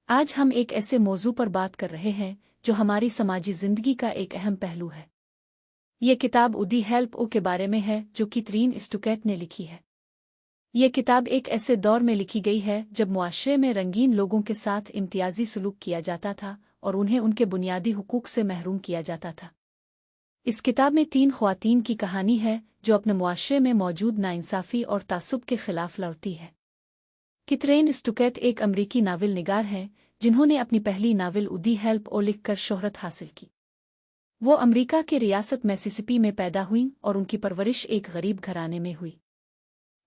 آج ہم ایک ایسے موضوع پر بات کر رہے ہیں جو ہماری سماجی زندگی کا ایک اہم پہلو ہے۔ یہ کتاب اودی ہیلپ او کے بارے میں ہے جو کیتھرین اسٹوکیٹ نے لکھی ہے۔ یہ کتاب ایک ایسے دور میں لکھی گئی ہے جب معاشرے میں رنگین لوگوں کے ساتھ امتیازی سلوک کیا جاتا تھا اور انہیں ان کے بنیادی حقوق سے محروم کیا جاتا تھا۔ اس کتاب میں 3 خواتین کی کہانی ہے جو اپنے معاشرے میں موجود ناانصافی اور تعصب کے خلاف لڑتی ہے۔ کیتھرین اسٹوکیٹ ایک امریکی ناول نگار ہیں جنہوں نے اپنی پہلی ناول اودی ہیلپ او لکھ کر شہرت حاصل کی۔ وہ امریکہ کے ریاست میسیسپی میں پیدا ہوئیں اور ان کی پرورش ایک غریب گھرانے میں ہوئی۔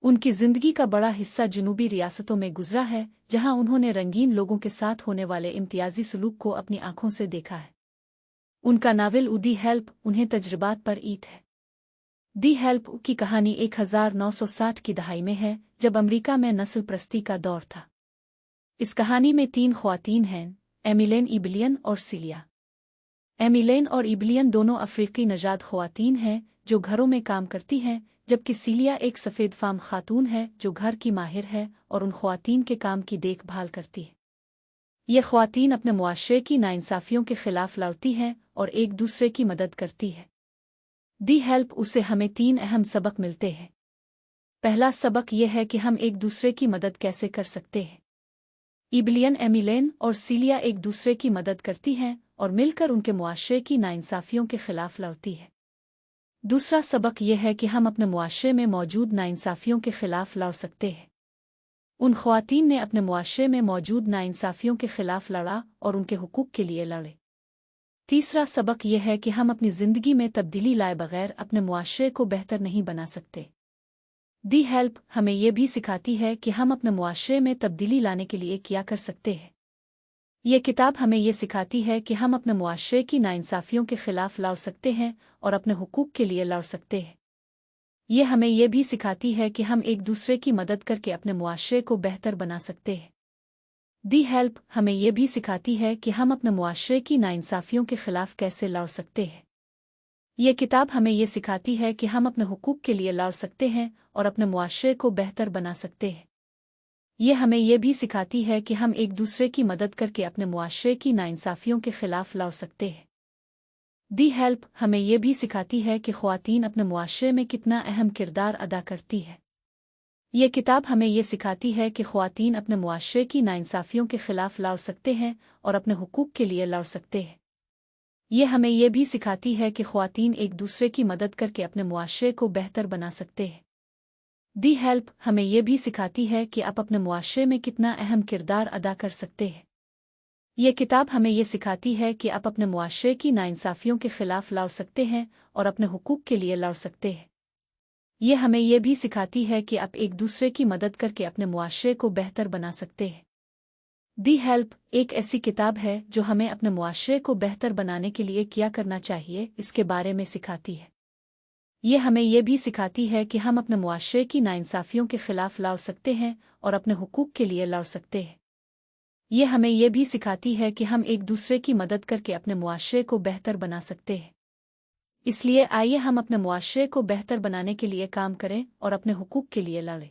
ان کی زندگی کا بڑا حصہ جنوبی ریاستوں میں گزرا ہے جہاں انہوں نے رنگین لوگوں کے ساتھ ہونے والے امتیازی سلوک کو اپنی آنکھوں سے دیکھا ہے۔ ان کا ناول اودی ہیلپ انہیں تجربات پر عید ہے۔ دی ہیلپ کی کہانی 1960 کی دہائی میں ہے جب امریکہ میں نسل پرستی کا دور تھا۔ اس کہانی میں 3 خواتین ہیں، ایمیلین، ایبلین اور سیلیا۔ ایمیلین اور ایبلین دونوں افریقی نژاد خواتین ہیں جو گھروں میں کام کرتی ہیں، جبکہ سیلیا ایک سفید فام خاتون ہے جو گھر کی ماہر ہے اور ان خواتین کے کام کی دیکھ بھال کرتی ہے۔ یہ خواتین اپنے معاشرے کی ناانصافیوں کے خلاف لڑتی ہیں اور ایک دوسرے کی مدد کرتی ہے۔ دی ہیلپ اسے ہمیں 3 اہم سبق ملتے ہیں۔ پہلا سبق یہ ہے کہ ہم ایک دوسرے کی مدد کیسے کر سکتے ہیں۔ ایبلین، ایمیلین اور سیلیا ایک دوسرے کی مدد کرتی ہیں اور مل کر ان کے معاشرے کی ناانصافیوں کے خلاف لڑتی ہے۔ دوسرا سبق یہ ہے کہ ہم اپنے معاشرے میں موجود ناانصافیوں کے خلاف لڑ سکتے ہیں۔ ان خواتین نے اپنے معاشرے میں موجود ناانصافیوں کے خلاف لڑا اور ان کے حقوق کے لیے لڑے۔ تیسرا سبق یہ ہے کہ ہم اپنی زندگی میں تبدیلی لائے بغیر اپنے معاشرے کو بہتر نہیں بنا سکتے۔ دی ہیلپ ہمیں یہ بھی سکھاتی ہے کہ ہم اپنے معاشرے میں تبدیلی لانے کے لیے کیا کر سکتے ہیں۔ یہ کتاب ہمیں یہ سکھاتی ہے کہ ہم اپنے معاشرے کی ناانصافیوں کے خلاف لڑ سکتے ہیں اور اپنے حقوق کے لیے لڑ سکتے ہیں۔ یہ ہمیں یہ بھی سکھاتی ہے کہ ہم ایک دوسرے کی مدد کر کے اپنے معاشرے کو بہتر بنا سکتے ہیں۔ دی ہیلپ ہمیں یہ بھی سکھاتی ہے کہ ہم اپنے معاشرے کی ناانصافیوں کے خلاف کیسے لڑ سکتے ہیں۔ یہ کتاب ہمیں یہ سکھاتی ہے کہ ہم اپنے حقوق کے لیے لڑ سکتے ہیں اور اپنے معاشرے کو بہتر بنا سکتے ہیں۔ یہ ہمیں یہ بھی سکھاتی ہے کہ ہم ایک دوسرے کی مدد کر کے اپنے معاشرے کی ناانصافیوں کے خلاف لڑ سکتے ہیں۔ دی ہیلپ ہمیں یہ بھی سکھاتی ہے کہ خواتین اپنے معاشرے میں کتنا اہم کردار ادا کرتی ہے۔ یہ کتاب ہمیں یہ سکھاتی ہے کہ خواتین اپنے معاشرے کی ناانصافیوں کے خلاف لڑ سکتے ہیں اور اپنے حقوق کے لیے لڑ سکتے ہیں۔ یہ ہمیں یہ بھی سکھاتی ہے کہ خواتین ایک دوسرے کی مدد کر کے اپنے معاشرے کو بہتر بنا سکتے ہیں۔ دی ہیلپ ہمیں یہ بھی سکھاتی ہے کہ آپ اپنے معاشرے میں کتنا اہم کردار ادا کر سکتے ہیں۔ یہ کتاب ہمیں یہ سکھاتی ہے کہ آپ اپنے معاشرے کی ناانصافیوں کے خلاف لڑ سکتے ہیں اور اپنے حقوق کے لیے لڑ سکتے ہیں۔ یہ ہمیں یہ بھی سکھاتی ہے کہ آپ ایک دوسرے کی مدد کر کے اپنے معاشرے کو بہتر بنا سکتے ہیں۔ دی ہیلپ ایک ایسی کتاب ہے جو ہمیں اپنے معاشرے کو بہتر بنانے کے لیے کیا کرنا چاہیے اس کے بارے میں سکھاتی ہے۔ یہ ہمیں یہ بھی سکھاتی ہے کہ ہم اپنے معاشرے کی ناانصافیوں کے خلاف لڑ سکتے ہیں اور اپنے حقوق کے لیے لڑ سکتے ہیں۔ یہ ہمیں یہ بھی سکھاتی ہے کہ ہم ایک دوسرے کی مدد کر کے اپنے معاشرے کو بہتر بنا سکتے ہیں۔ اس لیے آئیے ہم اپنے معاشرے کو بہتر بنانے کے لیے کام کریں اور اپنے حقوق کے لیے لڑیں۔